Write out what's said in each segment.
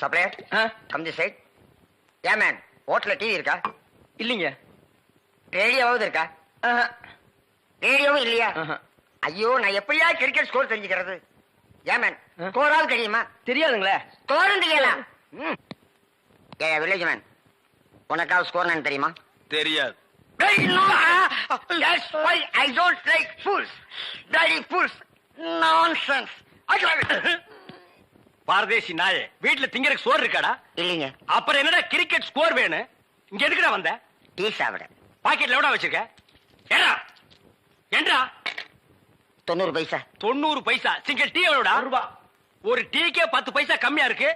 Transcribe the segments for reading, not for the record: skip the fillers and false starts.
Supplier come the side. ஏன் man ஹோட்டல்ல TV இருக்கா? இல்லைங்க. ரேடியோவாவது இருக்கா? ரேடியோவும் இல்லையா? ஐயோ, நான் எப்படியா கிரிக்கெட் ஸ்கோர் தெரிஞ்சுக்கிறது? ஏன் மேன் ஸ்கோராவது தெரியுமா? தெரியாதுங்களே. ஸ்கோரும் தெரியல. ஏ வில்லேஜ் மேன், உனக்காவது ஸ்கோர் நான் தெரியுமா? தெரியாது. That's why I don't like fools. Bloody fools. Nonsense. பாரதேசி நாயே, வீட்டுல திங்கறதுக்கு சோறு இருக்காடா? இல்லைங்க. அப்புறம் என்னடா கிரிக்கெட் ஸ்கோர் வேணும்? இங்க எதுக்குடா வந்த? டீ சாப்பிட. பாக்கெட்ல எவ்வளவு வச்சிருக்க? ஏடா ஏண்டா? 90 பைசா. 90 பைசா. Single tea எவ்வளவுடா? ரூபா. ஒரு டீக்கே 10 பைசா கம்மியா இருக்கு.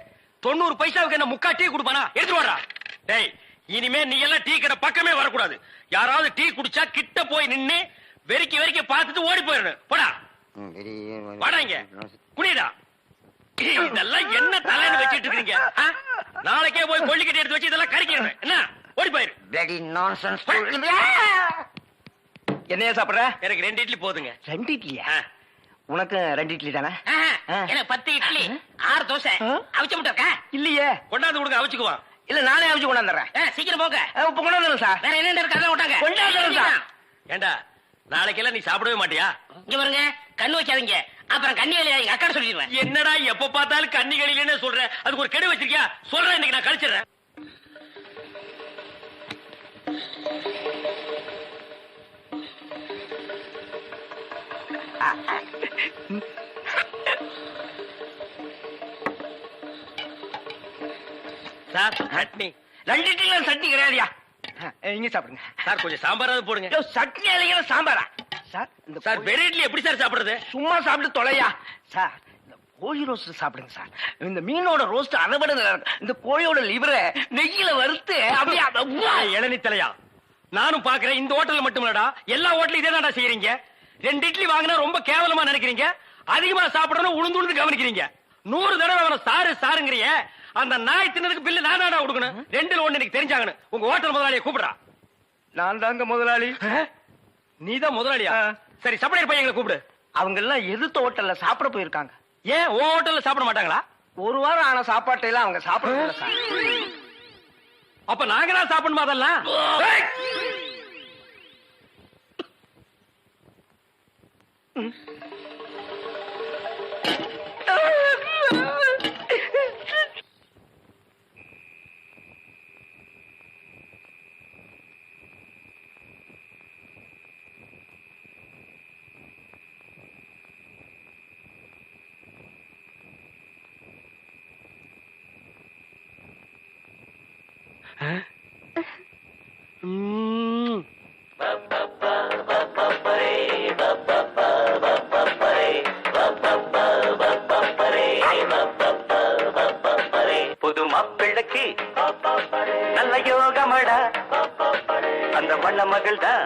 90 பைசாவுக்கு என்ன முக்கா டீ குடுப்பானா? எடுத்து வாடா. டேய், இனிமே நீ எல்லாம் டீ கடை பக்கமே வரக்கூடாது. யாராவது டீ குடிச்சா கிட்ட போய் நின்னு வெறிக்கி வெறிக்கி பார்த்துட்டு ஓடி போயிடணும். போடா வாடா, இங்க குடிடா. இதெல்லாம் என்ன தலைன்னு வச்சிட்டு இருக்கீங்க? நாளைக்கே போய் கொள்ளிக்கட்டி எடுத்து வச்சு இதெல்லாம் கறிக்கணும். என்ன ஓடி போயிரு. bloody nonsense. என்னையா சாப்பிடுற? எனக்கு 2 இட்லி போதுங்க. 2 இட்லியா? உனக்கு 2 இட்லி தானே? எனக்கு 10 இட்லி 6 தோசை அவிச்ச முட்டை இருக்கா? இல்லையே. கொண்டாந்து கொடுங்க, அவிச்சுக்குவான். இல்ல, நானே அவிச்சு கொண்டாந்துறேன். சீக்கிரம் போங்க. இப்ப கொண்டாந்துறேன் சார். வேற என்ன இருக்கு? அதெல்லாம் விட்டாங்க. கொண்டாந்துறேன் சார். ஏண்டா, நாளைக்கெல்லாம் நீ சாப்பிடவே மாட்டியா? இங்க பாருங்க, கண்ணு வைக்காதீங்க, அப்புறம் கண்ணி வேலையா எங்க அக்கா சொல்லிடுவேன். என்னடா எப்ப பார்த்தாலும் கன்னிகளிலே சொல்றேன்? அதுக்கு ஒரு கெடு வச்சிருக்கியா? சொல்றேன், இன்னைக்கு நான் கழிச்சிடுறேன். சார் சட்னி. 2 இட்லில சட்னி கிடையாதுயா. இங்க சாப்பிடுங்க சார், கொஞ்சம் சாம்பாராவது போடுங்க. சட்னி இல்லைங்க, சாம்பாரா சார்? இந்த சார் வெறும் இட்லி எப்படி சார் சாப்பிடுறது? சும்மா சாப்பிட்டு தொலையா சார். இந்த கோழி ரோஸ்ட் சாப்பிடுங்க சார். இந்த மீனோட ரோஸ்ட் அதை விட நல்லா இருக்கும். இந்த கோழியோட லிவரை நெய்யில வறுத்து அப்படியே. இளநீ தலையா, நானும் பாக்குறேன். இந்த ஹோட்டல்ல மட்டுமல்லடா, எல்லா ஹோட்டலும் இதே தான்டா செய்யறீங்க. 2 இட்லி வாங்கினா ரொம்ப கேவலமா நினைக்கிறீங்க. அதிகமா சாப்பிடணும் உளுந்து உளுந்து கவனிக்கிறீங்க. 100 தடவை அவனை சாரு சாருங்கிறிய. அந்த நாய் தின்னதுக்கு பில்லு நானா கொடுக்கணும்? 2ல 1 எனக்கு தெரிஞ்சாகணும். உங்க ஹோட்டல் முதலாளியை கூப்பிடுறா. நான் தாங்க முதலாளி. நீதான் முதலாளியா? சரி, சப்ளையர் பையங்களை கூப்பிடு. அவங்க எல்லாம் எதிர்த்த ஹோட்டல்ல சாப்பிட போயிருக்காங்க. ஏன் உன் ஹோட்டல்ல சாப்பிட மாட்டாங்களா? 1 வாரம் ஆன சாப்பாட்டை எல்லாம் அவங்க சாப்பிட சார். அப்ப நாங்க தான் சாப்பிடணுமா அதெல்லாம்? புது மாப்பிள்ளைக்கு நல்ல யோகமடா, அந்த வண்ண மகள் தான்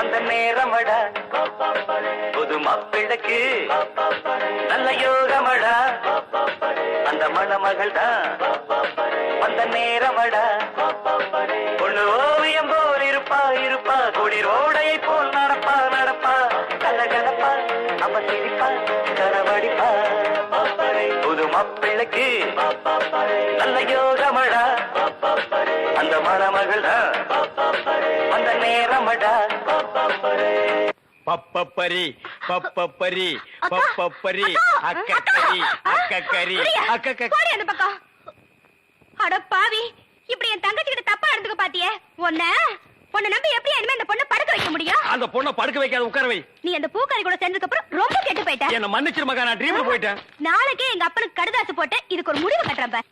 அந்த நேரமடா. புது மாப்பிள்ளைக்கு நல்ல யோகமடா, அந்த மணமகள் தான் அந்த நேரமடா. பொண்ணு ஓவியம் போல் இருப்பா இருப்பா, குளிரோடையை போல் நடப்பா நடப்பா, கலகலப்பா அவ சிரிப்பா கரவடிப்பா. புது மாப்பிள்ளைக்கு நல்ல யோகமடா, அந்த மணமகள் தான் அந்த நேரமடா. பப்பப்பரி பப்பப்பரி பப்பப்பரி அக்கக்கரி அக்கக்கரி போடி அந்த பக்கம். அட பாவி, இப்படி என் தங்கச்சி கிட்ட தப்பா நடந்துக்க பாத்தியே. உன்னை நம்பி எப்படி இனிமே இந்த பொண்ணை படுக்க வைக்க முடியும்? அந்த பொண்ணை படுக்க வைக்காத, உட்கார வை. நீ அந்த பூக்காரி கூட சேர்ந்ததுக்கு அப்புறம் ரொம்ப கெட்டு போயிட்ட. என்ன மன்னிச்சிரு மகா, நான் ட்ரீம்ல போயிட்டேன். நாளைக்கே எங்க அப்பனுக்கு கடுதாசு போட்டு இதுக்கு ஒரு முடிவு கட்டுறேன் பார்.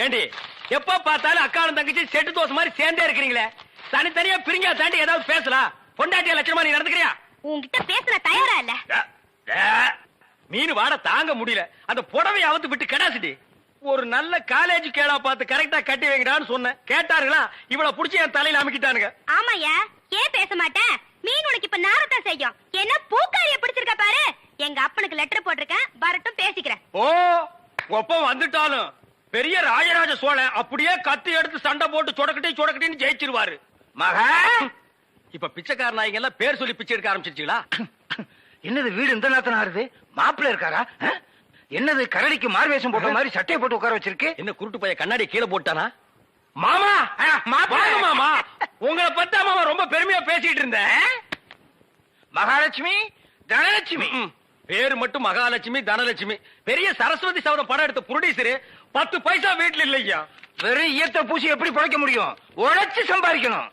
ஏண்டி, எப்ப பார்த்தாலும் அக்காவும் தங்கச்சி செட்டு தோசை மாதிரி சேர்ந்தே இருக்கிறீங்களே. தனித்தனியா பிரிஞ்சா தாண்டி ஏதாவது பேசலாம். பொண்டாட்டிய லட்சணமா நீ நடந்துக்கிறியா? உன்கிட்ட பேச தயாரா இல்ல. மீன் வாட தாங்க முடியல. அந்த புடவை அவுத்து விட்டு கடாசிட்டி. ஒரு நல்ல காலேஜ் கேளா பார்த்து கரெக்டா கட்டி வைக்கிறான்னு சொன்னேன். கேட்டாருங்களா? இவ்வளவு புடிச்சு என் தலையில அமைக்கிட்டானுங்க. ஆமாயா, ஏன் பேச மாட்டேன்? மீன் உனக்கு இப்ப நாரத்தான் செய்யும். என்ன பூக்காரிய பிடிச்சிருக்க பாரு. எங்க அப்பனுக்கு லெட்டர் போட்டிருக்கேன், வரட்டும் பேசிக்கிறேன். ஓ, ஒப்பம் வந்துட்டாலும் பெரிய ராஜராஜ சோழன் அப்படியே கத்தி எடுத்து சண்டை போட்டு சொடக்கட்டின்னு ஜெயிச்சிருவாரு. மகா, இப்ப பிச்சைக்கார நாய்ங்க எல்லாம் பேர் சொல்லி பிச்சை எடுக்க ஆரம்பிச்சிருச்சுங்களா? என்னது வீடு இந்த நேரத்துல ஆறுது? மாப்பிள்ள இருக்காரா? என்னது கரடிக்கு மார்வேஷம் போட்ட மாதிரி சட்டையை போட்டு உட்கார வச்சிருக்கு? என்ன குருட்டு பைய கண்ணாடி கீழே போட்டானா? மாமா வாங்க மாமா, உங்களை பத்தா மாமா ரொம்ப பெருமையா பேசிட்டு இருந்தேன். மகாலட்சுமி தனலட்சுமி பேரு மட்டும் மகாலட்சுமி தனலட்சுமி. பெரிய சரஸ்வதி சபதம் படம் எடுத்த புரொடியூசர் 10 பைசா வீட்டுல இல்லையா. வெறும் ஈயத்தை பூசி எப்படி பிழைக்க முடியும்? உழைச்சு சம்பாதிக்கணும்.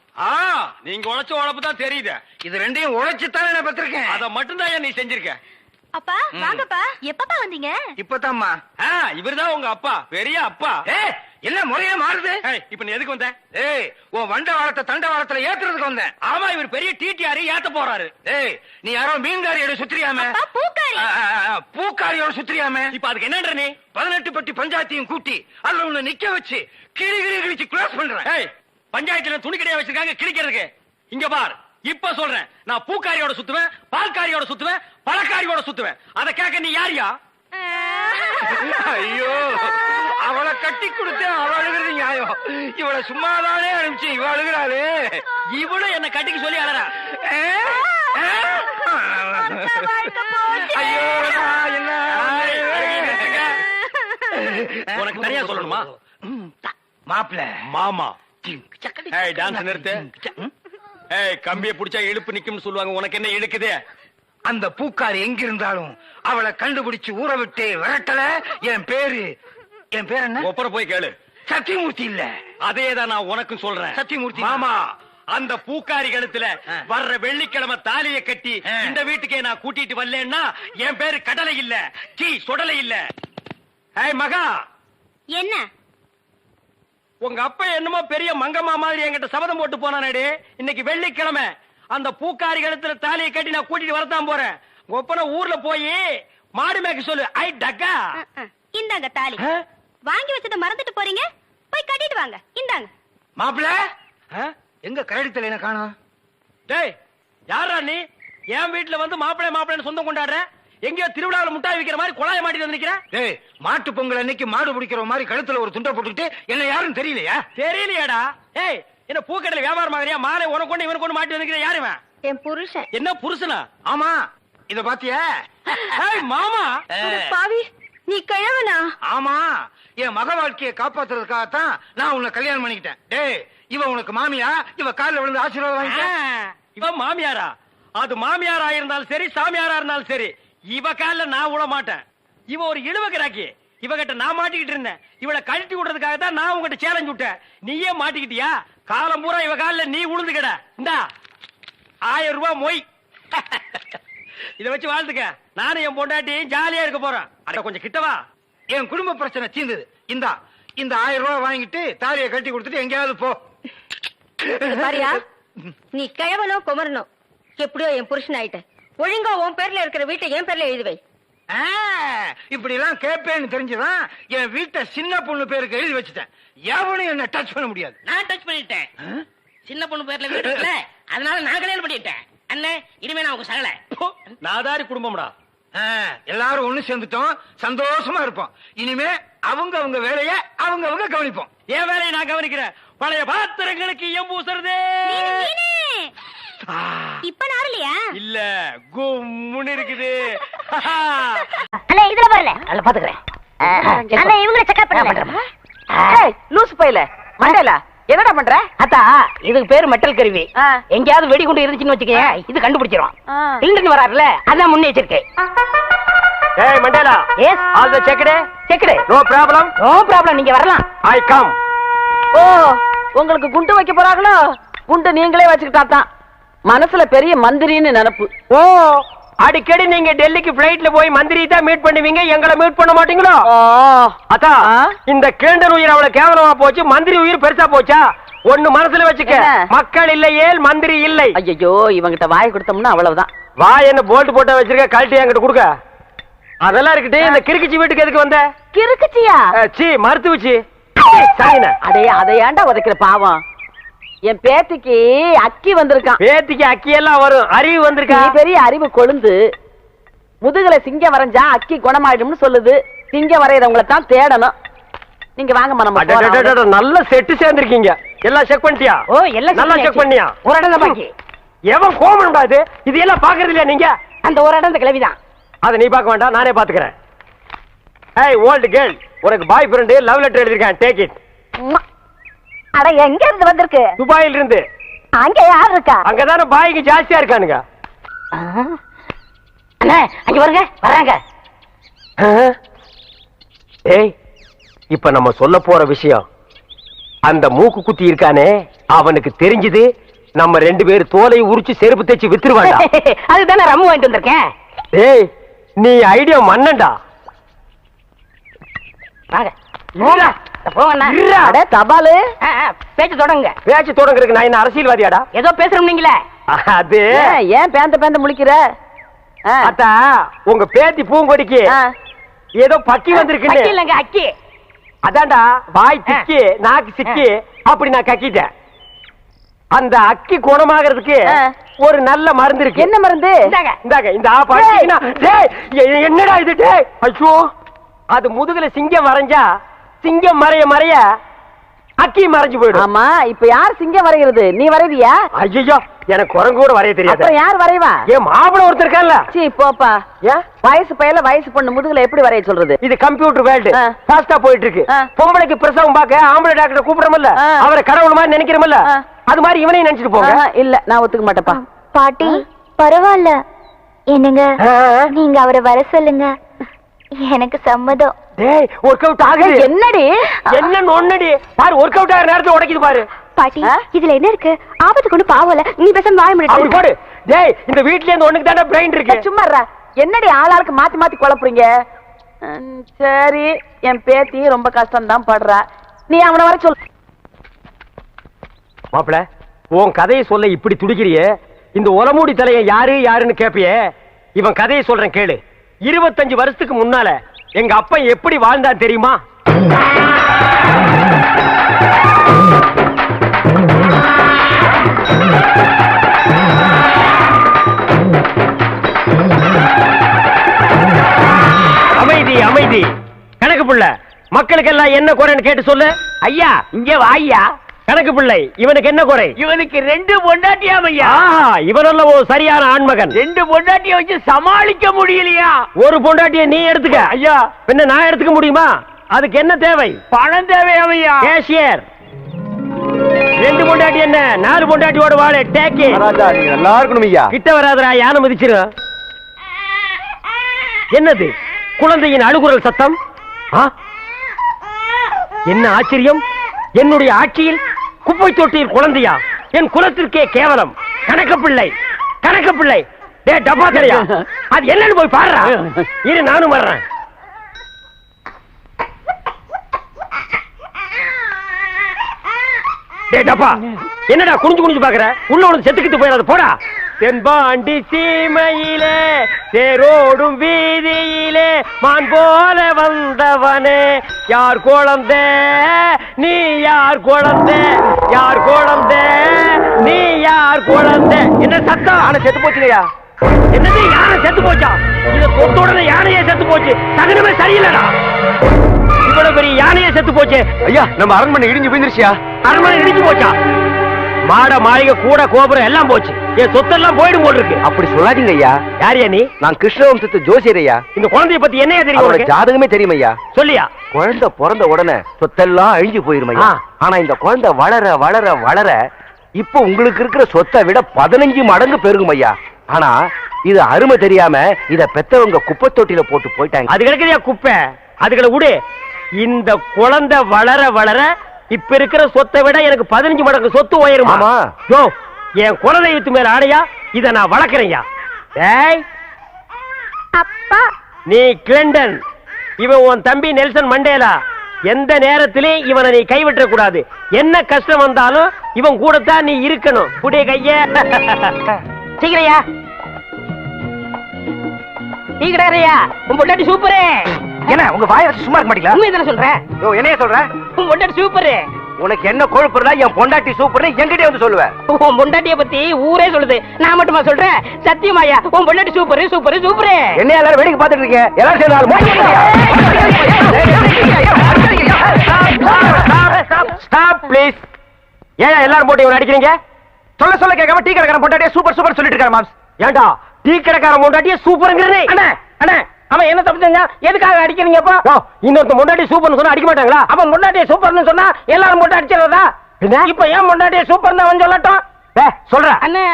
நீங்க உழைச்ச உழைப்பு தான் தெரியுது. இது ரெண்டையும் உழைச்சுத்தானே நான் பத்திருக்கேன். அத மட்டும் தான் நீ செஞ்சிருக்க. அப்பா வாங்கப்பா. எப்பப்பா வந்தீங்க? இப்பதாம்மா. இவர்தான் உங்க அப்பா, பெரிய அப்பா. என்ன முறையா மாறுது? இப்ப நீ எதுக்கு வந்த? உன் வண்ட வாரத்தை தண்ட வாரத்துல ஏத்துறதுக்கு வந்தேன். ஆமா, இவர் பெரிய டிடிஆர் ஏத்த போறாரு. நீ யாரோ மீன்காரியோட சுத்திரியாம? பூக்காரி. பூக்காரியோட சுத்திரியாம? இப்ப அதுக்கு என்னன்ற நீ? 18 பட்டி பஞ்சாயத்தையும் கூட்டி அதுல உன்னை நிக்க வச்சு கிளி கிழிச்சு க்ளோஸ் பண்றேன். பஞ்சாயத்துல துணி கடையா வச்சிருக்காங்க கிழிக்கிறதுக்கு. இங்க பார், இப்ப சொல்றேன், நான் பூக்காரியோட சுத்துவேன், பால்காரியோட சுத்துவேன், பழக்காரியோட சுத்துவேன். அத கேட்க நீ யாரியா? ஐயோ, அவளை கட்டி கொடுத்து அவ அழுகிறது நியாயம். இவளை சும்மாதானே அனுப்பிச்சு இவ அழுகிறாளே. இவளும் என்ன கட்டிக்கு சொல்லி அழறா. ஐயோ, என்ன உனக்கு தனியா சொல்லணுமா? மாப்பிள்ள மாமா டான்ஸ் நிறுத்து. கம்பியை புடிச்சா இழுப்பு நிக்கும்னு சொல்லுவாங்க, உனக்கு என்ன இழுக்குது? அந்த பூக்காரி எங்க இருந்தாலும் அவளை கண்டுபிடிச்சு ஊற விட்டு விரட்டல. என் பேரு என்ன? ஒப்பர போய் கேளு. சத்தியமூர்த்தி இல்ல. அதேதான் நான் உனக்கும் சொல்றேன். சத்தியமூர்த்தி மாமா, அந்த பூக்காரி கழுத்துல வர்ற வெள்ளிக்கிழமை தாலியை கட்டி இந்த வீட்டுக்கே நான் கூட்டிட்டு வரலன்னா என் பேரு கடலை இல்ல, டீ சுடலை இல்ல. மகா, என்ன? உங்க அப்பா என்னமோ பெரிய மங்கம்மா மாதிரி என்கிட்ட சபதம் போட்டு போனானே. இன்னைக்கு வெள்ளிக்கிழமை அந்த பூக்காரி கழுத்துல தாலியை கட்டி நான் கூட்டிட்டு வரத்தான் போறேன். ஒப்பன ஊர்ல போய் மாடு மேய்க்க சொல்லு. ஐ டக்கா, இந்தாங்க தாலி. வாங்கி வச்சத மறந்துட்டு போறீங்க, போய் கட்டிட்டு வாங்க. இந்தாங்க. மாப்பிள்ள எங்க கரடித்தல என்ன காணோம்? டேய், யாரா நீ? என் வீட்டுல வந்து மாப்பிள்ளை மாப்பிள்ளைன்னு சொந்தம் கொண்டாடுற? எங்கயோ திருவிழாவில் முட்டாய் விக்கிற மாதிரி குழாய மாட்டிட்டு வந்து நிக்கிற. டேய், மாட்டு பொங்கல் அன்னைக்கு மாடு பிடிக்கிற மாதிரி கழுத்துல ஒரு துண்டை போட்டுக்கிட்டு என்ன யாரும் தெரியலையா? தெரியலையாடா. என்ன பூக்கடையில வியாபாரம் மாதிரியா? மாலை உனக்கு கொண்டு இவனுக்கு கொண்டு மாட்டி வந்து யாரு? என் புருஷன். என்ன புருஷனா? ஆமா, இத பாத்தியா? மாமா பாவி, நீ கிழவனா? ஆமா, என் மக வாழ்க்கையை காப்பாத்துறதுக்காகத்தான் நான் உன்னை கல்யாணம் பண்ணிக்கிட்டேன். டேய், இவ உனக்கு மாமியா? இவ காலில் விழுந்து ஆசீர்வாதம் வாங்கிக்க. இவ மாமியாரா? அது மாமியாரா இருந்தாலும் சரி, சாமியாரா இருந்தாலும் சரி, இவ கால நான் விட மாட்டேன். இவ ஒரு இழுவகிறாக்கி. இவகிட்ட நான் மாட்டிக்கிட்டு இருந்தேன். இவளை கழட்டி விடுறதுக்காக தான் நான் உங்ககிட்ட சேலஞ்ச் விட்டேன். நீயே மாட்டிக்கிட்டியா? காலம் பூரா இவ கால நீ உளுந்து கிட. இந்தா 1000 ரூபாய் மொய். இத வச்சு வாழ்த்துக்க. நானும் என் பொண்டாட்டியும் ஜாலியா இருக்க போறேன். அட கொஞ்சம் கிட்டவா. என் குடும்ப பிரச்சனை தீர்ந்தது. இந்த 1000 ரூபாய் வாங்கிட்டு தாலியை கட்டி கொடுத்துட்டு எங்கேயாவது போ. பாரியா, நீ கிழவனோ குமரனோ எப்படியோ என் புருஷன் ஆயிட்ட. ஒழுங்கா உன் பேர்ல இருக்கிற வீட்டை என் பேர்ல எழுதி வை. இப்படி எல்லாம் கேட்பேன்னு தெரிஞ்சுதான் என் வீட்டை சின்ன பொண்ணு பேருக்கு எழுதி வச்சுட்டேன். எவனும் என்ன டச் பண்ண முடியாது. நான் டச் பண்ணிட்டேன். சின்ன பொண்ணு பேர்ல வீடு இருக்குல்ல, அதனால நான் கல்யாணம் பண்ணிட்டேன். அண்ணே, இனிமே நான் உங்க சகல. நாதாரி குடும்பம்டா. எல்லாரும் ஒண்ணு சேர்ந்துட்டோம், சந்தோஷமா இருப்போம். இனிமே அவங்க வேலைய அவங்க கவனிப்போம். என் வேலையை நான் கவனிக்கிறேன். பழைய பாத்திரங்களுக்கு எம்பூசுறதே இப்ப நாரலையா? இல்ல, கும்முன்னு இருக்குது. அண்ணே, இதுல வரல. நல்ல பாத்துக்கறேன். அண்ணே, இவங்கள செக்அப் பண்ணல. ஏய், லூசு பையல மண்டேல என்னடா பண்ற? அத்தா, இதுக்கு பேரு மெட்டல் கருவி. எங்கயாவது வெடி குண்டு இருந்துச்சுன்னு வச்சுக்கே, இது கண்டுபிடிச்சிரும். சிலிண்டர் வராருல, அதான் முன்னெச்சரிக்கை. ஏய் Mandela, yes all the checked. Checked. No problem. No problem, நீங்க வரலாம். I come. ஓ, உங்களுக்கு குண்டு வைக்க போறாங்களோ? குண்டு நீங்களே வச்சுக்கிட்டா தான் மனசுல பெரிய மந்திரின்னு நினைப்பு. ஓ, அடிக்கடி நீங்க டெல்லிக்கு பிளைட்ல போய் மந்திரி தான் மீட் பண்ணுவீங்க, எங்களை மீட் பண்ண மாட்டீங்களோ? அத்தா, இந்த கேண்டர் உயிர் அவ்வளவு கேவலமா போச்சு, மந்திரி உயிர் பெருசா போச்சா? ஒண்ணு மனசுல வச்சுக்க, மக்கள் இல்லையே மந்திரி இல்லை. ஐயோ, இவங்கிட்ட வாய் கொடுத்தோம்னா அவ்வளவுதான். வாய் என்ன போல்ட் போட்ட வச்சிருக்க, கழட்டி என்கிட்ட கொடுக்க. அதெல்லாம் இருக்கட்டு, இந்த கிறுக்குச்சி வீட்டுக்கு எதுக்கு வந்த? கிறுக்குச்சியா? சீ, மருத்துவச்சி. அதை ஏன்டா உதைக்கிற பாவம்? என் பேத்திக்கு அக்கி வந்திருக்கான். பேத்திக்கு அக்கி எல்லாம் வரும், அறிவு வந்திருக்கா? பெரிய அறிவு கொழுந்து. முதுகுல சிங்கம் வரைஞ்சா அக்கி குணமாயிடும்னு சொல்லுது. சிங்கம் வரையறவங்கள தான் தேடணும். நீங்க வாங்க மனம். நல்ல செட்டு சேர்ந்திருக்கீங்க. எல்லாம் செக் பண்ணிட்டியா? ஓ, எல்லாம் நல்லா செக் பண்ணியா? ஒரு இடம் பாக்கி. எவன் கோமன்டா இது? இது எல்லாம் பாக்குறது இல்லையா நீங்க? அந்த ஒரு இடம் இந்த கிளவிதான். அதை நீ பார்க்க வேண்டாம், நானே பாத்துக்கிறேன். ஏய் ஓல்ட் கேர்ள், உனக்கு பாய் ஃப்ரெண்ட் லவ் லெட்டர் எழுதிருக்கான், டேக் இட். அட எங்க இருந்து வந்திருக்கு? துபாயில இருந்து. அங்க யார் இருக்கா? அங்கதானே பாய்க்கு ஜாஸ்தியா இருக்கானுங்க. அண்ணே அங்க வருங்க, வராங்க. ஏய், இப்ப நம்ம சொல்ல போற விஷயம், அந்த மூக்கு குத்தி இருக்கானே அவனுக்கு தெரிஞ்சது நம்ம 2 பேர் தோலை உரிச்சு செருப்பு தைச்சு வித்துருவாங்க. அதுதானே ரம்மு வாங்கிட்டு வந்திருக்கேன். ஏய், நீ ஐடியா மன்னண்டா. வாங்க போங்கண்ணா. அட தபாலு. பேச்சு தொடங்க. பேச்சு தொடங்குறதுக்கு நான் என்ன அரசியல்வாதியாடா? ஏதோ பேசுறோம் நீங்களே. அது ஏன் பேந்த முழிக்கிற? அத்தா, உங்க பேத்தி பூங்கொடிக்கு ஏதோ பக்கி வந்திருக்கு. இல்லங்க அக்கி. அதான்டா, வாய் திக்கி நாக்கு சிக்கி அப்படி நான் கக்கிட்டேன். அந்த அக்கி குணமாகிறதுக்கு ஒரு நல்ல மருந்து இருக்கு. என்ன மருந்து? இந்தாங்க இந்த என்னடா இது? டேய் ஐயோ, அது முதுகுல சிங்கம் வரைஞ்சா சிங்கம் மறைய மறைய அக்கி மறைஞ்சு போயிடும். ஆமா, இப்ப யார் சிங்கம் வரைகிறது? நீ வரைவியா? ஐயோ, எனக்கு குரங்கு கூட வரைய தெரியாது. அப்புறம் யார் வரைவா? ஏன் மாப்பிள ஒருத்தர் இருக்கான்ல? சீ போப்பா. ஏன் வயசு பையல வயசு பொண்ணு முதுகுல எப்படி வரைய சொல்றது? இது கம்ப்யூட்டர் வேர்ல்டு, ஃபாஸ்டா போயிட்டு இருக்கு. பொம்பளைக்கு பிரசவம் பார்க்க ஆம்பளை டாக்டர் கூப்பிடுறோம்ல, அவரை கடவுள் மாதிரி நினைக்கிறோம்ல, அது மாதிரி இவனையும் நினைச்சிட்டு போங்க. இல்ல, நான் ஒத்துக்க மாட்டேப்பா. பாட்டி பரவாயில்ல, என்னங்க நீங்க அவரை வர சொல்லுங்க, எனக்கு சம்மதம். டேய், ஒர்க் அவுட் ஆகுது. என்னடி என்னன்னு ஒன்னடி பாரு, ஒர்க் அவுட் ஆகிற நேரத்துல உடைக்குது பாரு. பாட்டி இதுல என்ன இருக்கு? ஆபத்து கொண்டு பாவல, நீ பேசாம வாய அப்படி முடியாது. போடு. டேய், இந்த வீட்ல இருந்து ஒண்ணுக்கு தானே பிரெயின் இருக்கு. சும்மா இருடா. என்னடி ஆளாளுக்கு மாத்தி மாத்தி குழப்புறீங்க? சரி, என் பேத்தி ரொம்ப கஷ்டம் தான் படுறா, நீ அவனை வர சொல்லு. மாப்பிள, உன் கதையை சொல்ல இப்படி துடிக்கிறியே, இந்த ஒலமூடி தலையை யாரு யாருன்னு கேப்பியே, இவன் கதையை சொல்றேன் கேளு. 25 வருஷத்துக்கு முன்னால எங்க அப்பா எப்படி வாழ்ந்தான் தெரியுமா? அமைதி அமைதி. கணக்கு புள்ள, மக்களுக்கெல்லாம் என்ன குறைன்னு கேட்டு சொல்லு. ஐயா இங்க வாய்யா. கணக்கு பிள்ளை, இவனுக்கு என்ன குறை? இவனுக்கு 2 பொண்டாட்டியாம் ஐயா. இவனல்ல ஓ சரியான ஆண்மகன். 2 பொண்டாட்டிய வச்சு சமாளிக்க முடியலையா? ஒரு பொண்டாட்டிய நீ எடுத்துக்க. ஐயா, பின்ன நான் எடுத்துக்க முடியுமா? அதுக்கு என்ன தேவை? பணம் தேவையாம் ஐயா. கேஷியர். 2 பொண்டாட்டி என்ன, 4 பொண்டாட்டியோட வாழ டேக்கி. நீங்க நல்லா இருக்கணும் ஐயா. கிட்ட வராதரா, யானை மிதிச்சிரு. என்னது குழந்தையின் அழுகுரல் சத்தம்? என்ன ஆச்சரியம், என்னுடைய ஆட்சியில் குப்பை தொட்டியில் குழந்தையா? என் குலத்திற்கே கேவலம். கணக்கு பிள்ளை, கணக்கு பிள்ளை. டே டப்பா தெரியா, அது என்னன்னு போய் பாருடா. இரு, நானும் வர்றேன். டே டப்பா, என்னடா குனிஞ்சு குனிஞ்சு பாக்குற? உள்ள ஒண்ணு செத்துக்கிட்டு போயிடாது, போடா. தென்பாண்டி சீமையிலே தேரோடும் வீதியிலே மான் போல வந்தவனே, யார் குழந்தை நீ, யார் குழந்தை, யார் குழந்தை நீ, யார் குழந்தை? என்ன சத்தம்? ஆனா செத்து போச்சுங்கய்யா. என்னது யானை செத்து போச்சா? இத தொட்ட உடனே யானையே செத்து போச்சு. தகனமே சரியில்லடா. இவ்வளவு பெரிய யானையே செத்து போச்சு. ஐயா, நம்ம அரண்மனை இடிஞ்சு போயிருச்சியா? அரண்மனை இடிஞ்சு போச்சா? மாட மாளிகை கூட கோபுரம் எல்லாம் போச்சு. என் சொத்தெல்லாம் போயிடும் போல் இருக்கு. அப்படி சொல்லாதீங்க ஐயா. யாரியா நீ? நான் கிருஷ்ணவம்சத்து ஜோசியர் ஐயா. இந்த குழந்தைய பத்தி என்னையா தெரியும் அவரோட உனக்கு? ஜாதகமே தெரியும் ஐயா. சொல்லியா? குழந்தை பிறந்த உடனே சொத்தெல்லாம் அழிஞ்சு போயிரும் ஐயா. ஆனா இந்த குழந்தை வளர வளர வளர இப்ப உங்களுக்கு இருக்கிற சொத்தை விட 15 மடங்கு பெருகும் ஐயா. ஆனா இது அருமை தெரியாம இத பெத்தவங்க குப்பை தொட்டியில போட்டு போயிட்டாங்க. அது கிடக்குதியா குப்பை, அதுகளை விடு. இந்த குழந்தை வளர வளர இப்ப இருக்கிற சொத்தை விட எனக்கு 15 மடங்கு சொத்து உயருமா? ஆமா. யோ, என் குலதெய்வத்து மேல ஆடையா இத நான் வளர்க்கறேன்யா. டேய் அப்பா நீ கிளின்டன், இவன் உன் தம்பி நெல்சன் மண்டேலா. எந்த நேரத்திலும் இவனை நீ கைவிட்ட கூடாது. என்ன கஷ்டம் வந்தாலும் இவன் கூடத்தான் நீ இருக்கணும். புடிய கைய. சீக்கிரையா, டீ கடையா? உன் பொண்டாட்டி சூப்பரு. என்ன உங்க வாயை வச்சு சும்மா இருக்க மாட்டீங்களா? உண்மை தானே சொல்றேன். யோ, என்னைய சொல்ற? உன் பொண்டாட்டி சூப்பரு. உனக்கு என்ன கொழுப்புறதா? என் பொண்டாட்டி சூப்பர்னு என்கிட்டே வந்து சொல்லுவேன். உன் பொண்டாட்டிய பத்தி ஊரே சொல்லுது, நான் மட்டுமா சொல்றேன்? சத்தியமாயா, உன் பொண்டாட்டி சூப்பரு சூப்பரு சூப்பரு. என்ன எல்லாரும் வேடிக்கை பார்த்துட்டு இருக்கீங்க? எல்லாரும் ப்ளீஸ். ஏன் எல்லாரும் போட்டு இவனை அடிக்கிறீங்க? சொல்ல சொல்ல கேட்காம டீ கடைக்காரன் பொண்டாட்டியே சூப்பர் சூப்பர் சொல்லிட்டு இருக்காரு மாம்ஸ். ஏண்டா டீ கடைக்காரன் பொண்டாட்டியே சூப்பர்ங்கறதே? அண்ணா அண்ணா அவன் என்ன தப்பு செஞ்சான்? எதுக்காக அடிக்கிறீங்க அப்போ? இன்னொருத்த முன்னாடி சூப்பர்னு சொன்னா அடிக்க மாட்டாங்களா? அப்ப முன்னாடியே சூப்பர்னு சொன்னா எல்லாரும் போட்டு அடிச்சிடறதா? இப்ப ஏன் முன்னாடியே சூப்பர் அவன் சொல்லட்டும்? சொல்ற அண்ணே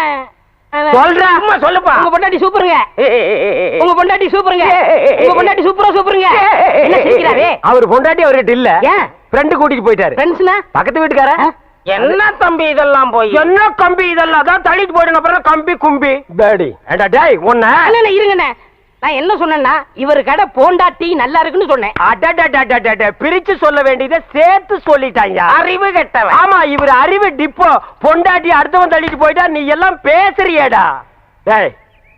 சொல்ற சும்மா சொல்லுப்பா. உங்க பொண்டாட்டி சூப்பருங்க. உங்க பொண்டாட்டி சூப்பருங்க. உங்க பொண்டாட்டி சூப்பருங்க. என்ன சிரிக்கிறாரே? அவர் பொண்டாட்டி அவர்கிட்ட இல்ல, ஏன்? ஃப்ரெண்டு கூட்டிட்டு போயிட்டாரு. ஃப்ரெண்ட்ஸ்னா பக்கத்து வீட்டுக்கார. என்ன தம்பி இதெல்லாம் போய்? என்ன கம்பி இதெல்லாம் தான் தள்ளிட்டு போயிடுங்க. அப்புறம் கம்பி கும்பி டேடி ஏண்டா டேய் உன்ன அண்ணே இருங்கண்ணே. நான் என்ன சொன்னேன்னா இவர் கடை போண்டா டீ நல்லா இருக்குன்னு சொன்னேன். அடடடடடட பிரிச்சு சொல்ல வேண்டியதை சேர்த்து சொல்லிட்டாங்க. அறிவு கெட்டவன். ஆமா இவர் அறிவு டிப்போ. பொண்டாட்டி அடுத்தவன் தள்ளிட்டு போயிட்டா நீ எல்லாம் பேசுறியேடா. டேய்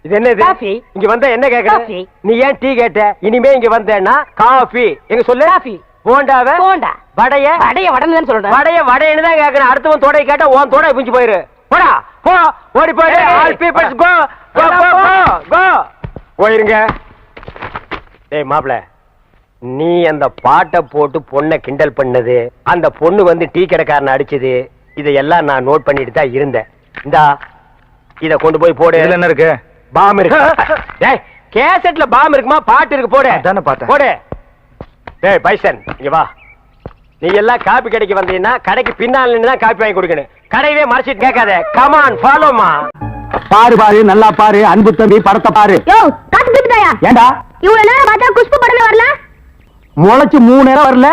இது என்னது? காஃபி. இங்க வந்தா என்ன கேக்குற? காஃபி. நீ ஏன் டீ கேட்ட? இனிமே இங்க வந்தேன்னா காஃபி. எங்க சொல்லு. காஃபி. போண்டாவே போண்டா. வடைய வடன்னு சொல்றேன். வடையன்னு தான் கேக்குறேன். அடுத்தவன் தொடை கேட்டா உன் தொடை பிஞ்சு போயிரு. போடா போ ஓடி போயிடு. ஆல் பீப்பிள்ஸ் கோ கோ கோ கோ போயிருங்க. டேய் மாப்ள, நீ அந்த பாட்டை போட்டு பொண்ணை கிண்டல் பண்ணது, அந்த பொண்ணு வந்து டீ கடைக்காரனை அடிச்சது, இதையெல்லாம் நான் நோட் பண்ணிட்டு தான் இருந்தேன். இந்தா இத கொண்டு போய் போடு. என்ன இருக்கு? பாம் இருக்கு. டேய் கேசட்ல பாம் இருக்குமா? பாட்டு இருக்கு, போடு. அதானே பார்த்தேன். போடு. டேய் பைசன் இங்க வா. நீ எல்லாம் காப்பி கடைக்கு வந்தீங்கன்னா கடைக்கு பின்னால் நின்று தான் காப்பி வாங்கி கொடுக்கணும். கடையவே மறைச்சிட்டு கேட்காத. கம் ஆன் ஃபாலோ மா. பாரு பாரு நல்லா பாரு. அன்பு தம்பி படத்தை பாரு. யோ காசு திருப்பிட்டாயா? ஏண்டா இவ்வளவு நேரம் பார்த்தா குஷ்பு படமே வரல. முளைச்சு 3 நேரம் வரல.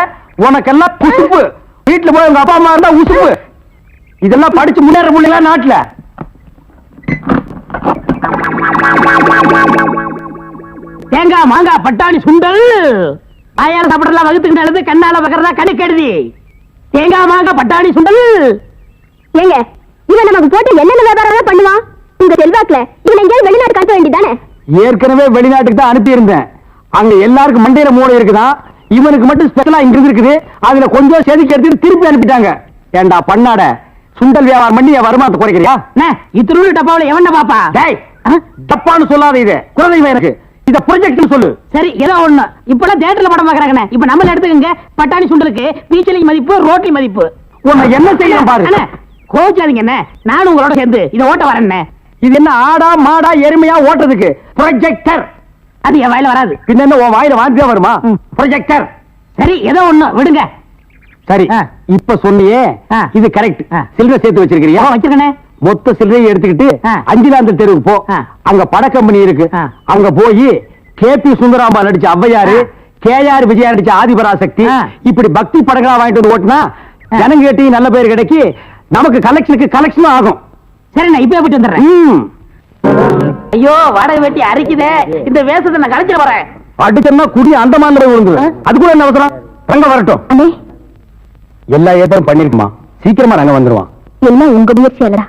உனக்கெல்லாம் குசுப்பு. வீட்டுல போய் உங்க அப்பா அம்மா இருந்தா உசுப்பு. இதெல்லாம் படிச்சு முன்னேற முடியல நாட்டுல. தேங்காய் மாங்காய் பட்டாணி சுண்டல் வாயால சாப்பிடலாம், வகுத்துக்கு நல்லது, கண்ணால பக்கறதா கணக்கு எழுதி. தேங்காய் மாங்காய் பட்டாணி சுண்டல். ஏங்க இவன் நமக்கு போட்டு என்னென்ன வியாபாரம் பண்ணுவான்? உங்க செல்வாக்குல இவன் எங்கேயாவது வெளிநாட்டு காட்ட வேண்டியதானே? ஏற்கனவே வெளிநாட்டுக்கு தான் அனுப்பி இருந்தேன். அங்க எல்லாருக்கும் மண்டையில மூளை இருக்குதான், இவனுக்கு மட்டும் ஸ்பெஷலா இங்க இருக்குது. அதுல கொஞ்சம் செதுக்கி எடுத்துட்டு திருப்பி அனுப்பிட்டாங்க. ஏண்டா பண்ணாட சுண்டல் வியாபாரம் பண்ணி என் வருமானத்தை குறைக்கிறியா? இத்திரு டப்பாவில எவன்டா பாப்பா? டேய் தப்பான்னு சொல்லாத. இது குழந்தை எனக்கு இத ப்ரொஜெக்ட் சொல்லு. சரி ஏதோ ஒண்ணு. இப்பெல்லாம் தியேட்டர்ல படம் பாக்குறாங்க. இப்ப நம்மள எடுத்துக்கங்க. பட்டாணி சுண்டலுக்கு பீச்சலி மதிப்பு, ரோட்டி மதிப்பு. உன்னை என்ன செய்யணும் பாரு. கோச்சாதீங்க என்ன, நானும் உங்களோட சேர்ந்து இதை ஓட்ட வரேன். இது என்ன ஆடா மாடா எருமையா ஓட்டுறதுக்கு? ப்ரொஜெக்டர். அது என் வாயில வராது. பின்ன என்ன உன் வாயில வாந்தியா வருமா? ப்ரொஜெக்டர். சரி ஏதோ ஒண்ணு விடுங்க. சரி இப்ப சொன்னியே இது கரெக்ட். சில்லறை சேர்த்து வச்சிருக்கிறியா? வச்சிருக்கனே. மொத்த சில்லறையை எடுத்துக்கிட்டு அஞ்சிலாந்த தெருவுக்கு போ. அங்க பட கம்பெனி இருக்கு. அங்க போய் கேபி சுந்தராம்பா நடிச்ச ஔவையாரு, கேஆர் விஜயா நடிச்ச ஆதிபராசக்தி, இப்படி பக்தி படங்களா வாங்கிட்டு வந்து ஓட்டுனா ஜனங்க கேட்டி நல்ல பேர் கிடைக்கி நமக்கு கலெக்ஷனும் ஆகும். சரி நான் இப்ப போயிட்டு வந்துடுறேன். ஐயோ வாடகை வெட்டி அரிக்குதே. இந்த வேஷத்தை நான் கலைச்சிட வரேன். அடிச்சா குடி அந்த மாதிரி விழுந்து. அது கூட என்ன அவசரம்? ரங்க வரட்டும். அண்ணே எல்லா ஏற்பாடும் பண்ணிருக்குமா? சீக்கிரமா ரங்க வந்துருவான். எல்லாம் உங்க முயற்சி அல்லடா.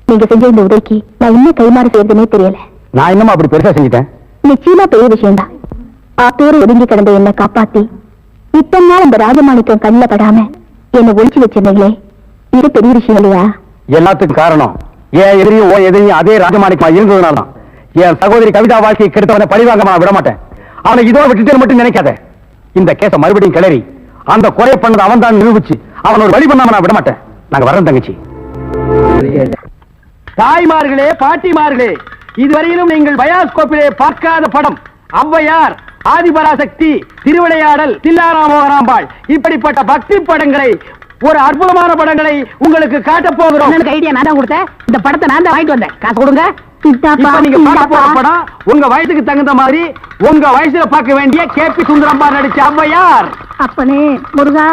நீங்க செஞ்ச இந்த உதவிக்கு நான் இன்னும் கைமாறு செய்யறதுனே தெரியல. நான் என்னமா அப்படி பெருசா செஞ்சுட்டேன்? நிச்சயமா பெரிய விஷயம்தான். ஆத்தோடு ஒதுங்கி கிடந்த என்னை காப்பாத்தி இத்தனை நாள் இந்த ராஜமாணிக்கம் கண்ணில் படாம என்னை ஒழிச்சு வச்சிருந்தீங்களே, இது பெரிய விஷயம் இல்லையா? எல்லாத்துக்கும் காரணம் என் எதிரியும் அதே ராஜமாணிக்கமா இருந்ததுனால தான். என் சகோதரி கவிதா வாழ்க்கையை கெடுத்தவனை பழிவாங்க நான் விட மாட்டேன். அவனை இதோட விட்டுட்டு மட்டும் நினைக்காத. இந்த கேஸ மறுபடியும் கிளறி அந்த குறை பண்ணது அவன் தான் நிரூபிச்சு அவன் ஒரு வழி பண்ணாம நான் விட மாட்டேன். நாங்க வரேன் தங்கச்சி. தாய்மார்களே, பாட்டிமார்களே, இதுவரையிலும் நீங்கள் பயாஸ்கோப்பிலே பார்க்காத படம் ஔவையார், ஆதிபராசக்தி, திருவிளையாடல், தில்லாராமோகராம்பாள், இப்படிப்பட்ட பக்தி படங்களை, ஒரு அற்புதமான படங்களை உங்களுக்கு காட்ட போகிறோம். எனக்கு ஐடியா நான் தான் கொடுத்தேன். இந்த படத்தை நான் தான் வாங்கிட்டு வந்தேன். காசு கொடுங்க. இப்ப நீங்க பார்க்க போற படம் உங்க வயசுக்கு தகுந்த மாதிரி உங்க வயசுல பார்க்க வேண்டிய கேபி சுந்தரம்பா நடிச்ச ஔவையார். அப்பனே முருகா,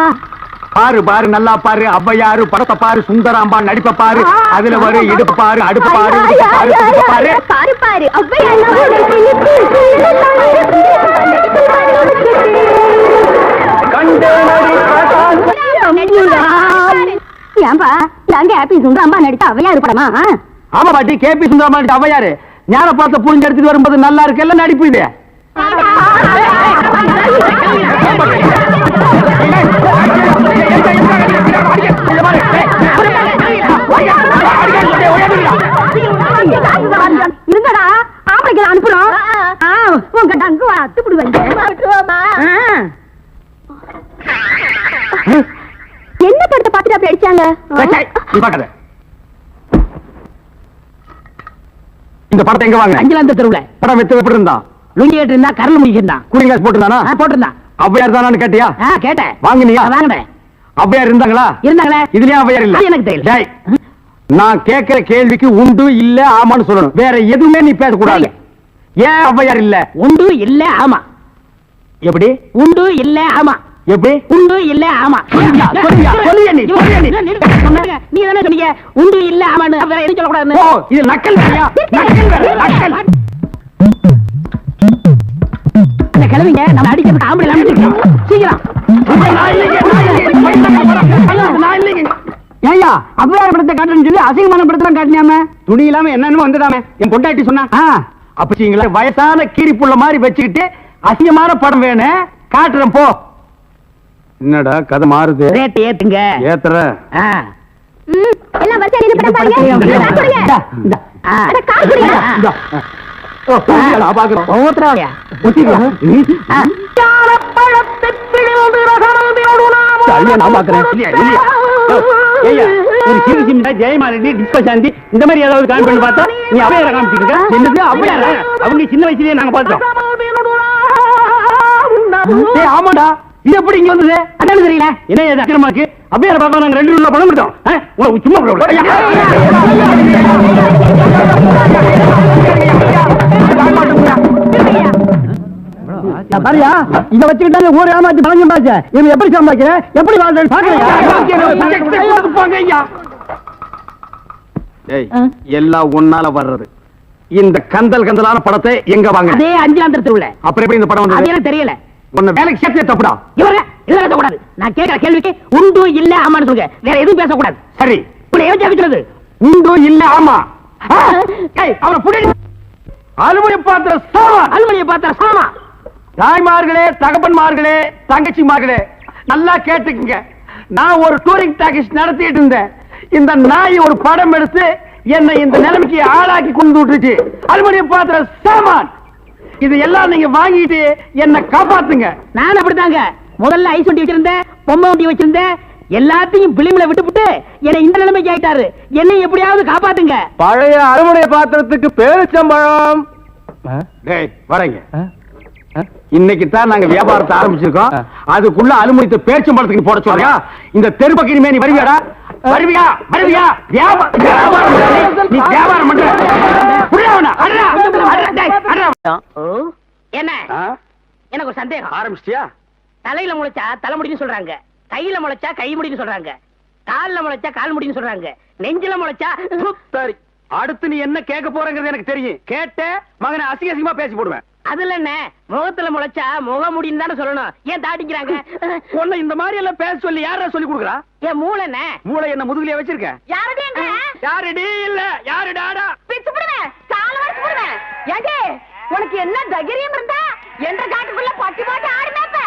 பாரு பாரு நல்லா பாரு. ஔவையாரு படத்தை பாரு, சுந்தராம்பா நடிப்ப பாரு. அதுல வரு இடுப்பு பாரு, அடுப்பு பாரு, பாரு பாரு பாரு. ஏன்பா நாங்க ஹாப்பி சுந்தராம்பா நடித்த ஔவையார் படமா? ஆமா பாட்டி, கேபி சுந்தரம்பா நடிச்ச ஔவையாரு ஞான பார்த்த புரிஞ்சு எடுத்துட்டு வரும்போது நல்லா இருக்கு. எல்லாம் நடிப்பு இது. இருங்கடா, ஆம்பளைக்கு அனுப்புறோம். உங்க டங்கு அத்துப்பிடுவாங்க. என்ன படத்தை பார்த்துட்டு அப்படி அடிச்சாங்க? இந்த படத்தை எங்க வாங்க? அஞ்சலாந்த தெருவுல. படம் வெத்து எப்படி இருந்தா? லுங்கி கேட்டு இருந்தா கரல் முடிச்சிருந்தான். Cooling glass போட்டுருந்தானா? போட்டிருந்தான். ஔவையார் தானான்னு கேட்டியா? கேட்டேன். வாங்கினியா? வாங்கினேன். ஔவையார் இருந்தாங்களா? இருந்தாங்களே. இதுலயே ஔவையார் இல்ல? எனக்கு தெரியல. டேய், நான் கேட்கிற கேள்விக்கு உண்டு இல்ல ஆமான்னு சொல்லணும். வேற எதுவுமே நீ பேசக்கூடாது. ஏன் ஔவையார் இல்ல? உண்டு இல்ல ஆமா. எப்படி? உண்டு இல்ல ஆமா. எப்படி? உண்டு இல்ல ஆமா. சொல்லியா நீ? நீ தானே சொன்னீங்க உண்டு இல்ல ஆமான்னு. வேற எதுவும் சொல்லக்கூடாதுன்னு. ஓ, இது நக்கல் வேறையா? நக்கல் வேற, நக்கல். அந்த கிழவிங்க நம்ம அடிக்கிறதுக்கு ஆம்பளை அனுப்பிச்சிருக்கோம். சீக்கிரம். ஏய்யா, ஔவையார் படத்தை காட்டுன்னு சொல்லி அசிங்கமான படத்தை காட்டினாம துணி இல்லாம என்னன்னு வந்துடாம என் பொண்டாட்டி சொன்னா. அப்பீங்களா வயசான கீரிப்புள்ள மாதிரி வச்சுக்கிட்டு அசிங்கமான படம் வேணும் காட்டுறேன் போ. என்னடா கதை மாறுது? ரேட் ஏத்துங்க. ஏத்துற எல்லாம் வரிசையா நின்னு படம் பாருங்க. அட காசு குடுங்க. ஒவ்வொருத்தராவையா ஜெயமாலினி டிஸ்பசாந்தி இந்த மாதிரி ஏதாவது காமிச்சு பார்த்தா நீ அவையார காமிச்சிட்டு இருக்க. என்னது அவையார? அவங்க சின்ன வயசுலயே நாங்க பார்த்தோம். ஆமாடா, இது எப்படி இங்க வந்தது? அதான் தெரியல. என்ன இது அக்கிரமாக்கு? அவையார பாப்பா நாங்க 2 ரூபா பணம் கொடுத்தோம். சும்மா பாரியா, இத வச்சுக்கிட்டாங்க ஊர் ஏமாத்தி பணம் சம்பாதிச்ச. இவன் எப்படி சம்பாதிக்கிற, எப்படி வாழ்றேன்னு பாக்குறியா? எல்லாம் ஒன்னால வர்றது. இந்த கந்தல் கந்தலான படத்தை எங்க வாங்க? அதே அஞ்சாந்தரத்துல உள்ள. அப்புறம் எப்படி இந்த படம் வந்தது? அது எனக்கு தெரியல. உன்னை வேலைக்கு சேர்த்து தப்புடா. இவரே இதெல்லாம் பேசக்கூடாது. நான் கேட்கிற கேள்விக்கு உண்டு இல்ல ஆமான்னு சொல்லுங்க. வேற எதுவும் பேசக்கூடாது. சரி, உங்களை ஏன் ஜெபிக்கிறது? உண்டு இல்ல ஆமா. அவனை புடி. அலுவலி பாத்திர சாமா. அலுவலியை பார்த்தா சாமா. தாய்மார்களே, தகப்பன்மார்களே, தங்கச்சிமார்களே, நல்லா கேட்டுக்குங்க. நான் ஒரு டூரிங் டாக்கீஸ் நடத்திட்டு இருந்தேன். இந்த நாய் ஒரு படம் எடுத்து என்னை இந்த நிலைமைக்கு ஆளாக்கி கொண்டு விட்டுருச்சு. அலுமினிய பாத்திர சாமான் இது எல்லாம் நீங்க வாங்கிட்டு என்ன காப்பாத்துங்க. நான் அப்படித்தாங்க முதல்ல ஐஸ் வண்டி வச்சிருந்தேன், பொம்மை வண்டி வச்சிருந்தேன். எல்லாத்தையும் பிலிம்ல விட்டுவிட்டு என்னை இந்த நிலைமைக்கு ஆயிட்டாரு. என்னை எப்படியாவது காப்பாத்துங்க. பழைய அலுமினிய பாத்திரத்துக்கு பேரிச்சம்பழம். டேய் வரேங்க. இன்னைக்கு தான் நாங்க வியாபாரத்தை ஆரம்பிச்சிருக்கோம். அதுக்குள்ள அலுமினியத்தை பேரிச்சம்பழத்துக்கு போட சொல்றியா? இந்த தெரு பக்கினிமே நீ வருவியாடா? வருவியா? வருவியா? நீ வியாபாரம் பண்ற என்ன? எனக்கு ஒரு சந்தேகம். ஆரம்பிச்சியா? தலையில முளைச்சா தலைமுடின்னு சொல்றாங்க, கையில முளைச்சா கை முடின்னு சொல்றாங்க, கால்ல முளைச்சா கால் முடின்னு சொல்றாங்க, நெஞ்சில முளைச்சா. சரி, அடுத்து நீ என்ன கேட்க போறங்கிறது எனக்கு தெரியும். கேட்ட மகனை அசிங்க அசிங்கமா பேசி போடுவேன். அதுல என்ன, முகத்துல முளைச்சா முக முடின்னு தானே சொல்லணும். ஏன் தாட்டிக்கிறாங்க? உன்னை இந்த மாதிரி எல்லாம் பேச சொல்லி யாரா சொல்லி கொடுக்குறா? என் மூளை என்ன? மூளை என்ன முதுகுலயே வச்சிருக்க? யாருடைய யாருடி இல்ல யாரு டாடா பிச்சு போடுவேன், கால வச்சு போடுவேன். ஏங்க உனக்கு என்ன தைரியம் இருந்தா என்ற காட்டுக்குள்ள பட்டி போட்டு ஆடுனாப்ப?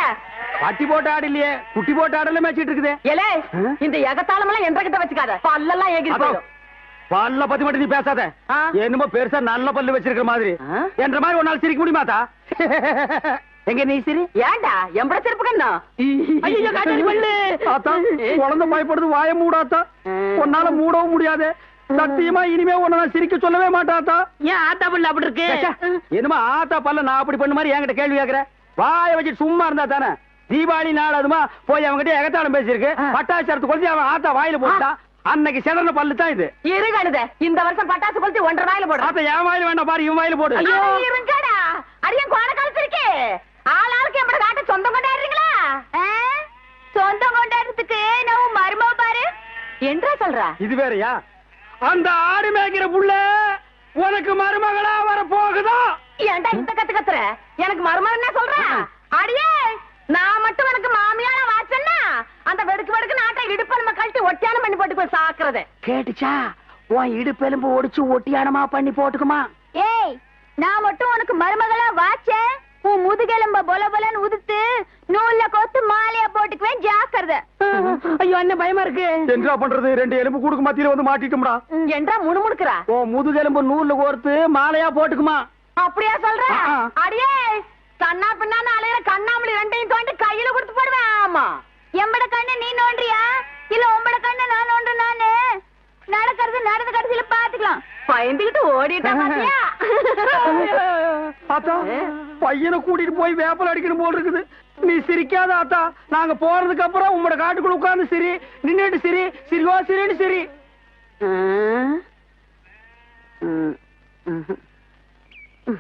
பட்டி போட்டு ஆடு இல்லையே, குட்டி போட்டு ஆடல மேய்ச்சிட்டு இருக்குது. ஏலே, இந்த எகத்தாளம் எல்லாம் என்ற கிட்ட வச்சுக்காத, பல்லெல்லாம் ஏகி போயிடும். பல்ல பத்தி மட்டும் நீ பேசாத. என்னமோ பெருசா நல்ல பல்லு வச்சிருக்கிற மாதிரி. என்ற மாதிரி ஒரு நாள் சிரிக்க முடியுமாத்தா? எங்க நீ சிரி? ஏண்டா எம்பட செருப்பு கண்ணா? ஐயோ காட்டாடி பல்லு. ஆத்தா, குழந்தை பயப்படுது, வாய மூடாத்தா. உன்னால மூடவும் முடியாது. சத்தியமா இனிமே உன்னை நான் சிரிக்க சொல்லவே மாட்டாத்தா. ஏன் ஆத்தா பல்லு அப்படி இருக்கு? என்னமா ஆத்தா பல்ல நான் அப்படி பண்ண மாதிரி என்கிட்ட கேள்வி கேக்குற? வாய வச்சு சும்மா இருந்தா தானே. தீபாவளி நாள் அதுமா போய் அவங்ககிட்ட எகத்தாளம் பேசியிருக்கு. பட்டாசரத்து கொளுத்தி அவன் ஆத்தா வாயில போட்டா. அன்னைக்கு செதற பல்லு தான் இது. இருங்கடுத, இந்த வருஷம் பட்டாசு கொளுத்தி 1.5 வாயில போடு. ஆத்தா என் வாயில வேண்டாம் பாரு, இவன் வாயில போடு. ஐயோ இருங்கடா, அரியன் கோண கலத்திருக்கே. ஆளாளுக்கு எம்பட காட்ட சொந்தம் கொண்டாடுறீங்களா? சொந்தம் கொண்டாடுறதுக்கு நான் மருமவ பாரு என்றா சொல்றா. இது வேறயா? அந்த ஆடு மேய்க்கிற புள்ள உனக்கு மருமகளா வர போகுதா? ஏன்டா இந்த கத்து கத்துற? எனக்கு மருமகன் என்ன சொல்ற? அடியே, நான் மட்டும் எனக்கு மாமியார வாச்சன்னா அந்த வெடுக்கு வெடுக்கு நாட்டை இடுப்பெலும்ப கழட்டி ஒட்டியானம் பண்ணி போட்டு போய் சாக்குறது கேட்டுச்சா? உன் இடுப்பெலும்பு ஒடிச்சு ஒட்டியானமா பண்ணி போட்டுக்குமா? ஏய், நான் மட்டும் உனக்கு மருமகளா வாச்சேன், உன் முதுகெலும்ப பொல பொலன்னு உதுத்து நூல்ல கோத்து மாலையா போட்டுக்குவேன், ஜாக்கிரதை. ஐயோ என்ன பயமா இருக்கு. என்ன பண்றது? 2 எலும்பு கூடுக்கு மத்தியில வந்து மாட்டிட்டோம்டா. என்றா முணுமுணுக்குறா? ஓ முதுகெலும்பு நூல்ல கோர்த்து மாலையா போட்டுக்குமா? அப்படியா சொல்ற? அடியே, கண்ணா பின்னான்னு அலையிற கண்ணாமலி 2ஐயும் தோண்டி கையில கொடுத்து போடுவேன். ஆமா, எம்பட கண்ணு நீ நோண்டியா இல்ல உம்பட கண்ணு நான் நோண்டு? நானு நடக்கிறது நடந்த கடைசியில பாத்துக்கலாம். பயந்துகிட்டு ஓடிட்டா பாத்தியா? ஆத்தா பையனை கூட்டிட்டு போய் வேப்பல் அடிக்கணும் போல் இருக்குது. நீ சிரிக்காத ஆத்தா. நாங்க போறதுக்கு அப்புறம் உங்களோட காட்டுக்குள்ள உட்கார்ந்து சிரி, நின்னுட்டு சிரி, சிரிவா சிரின்னு சிரி.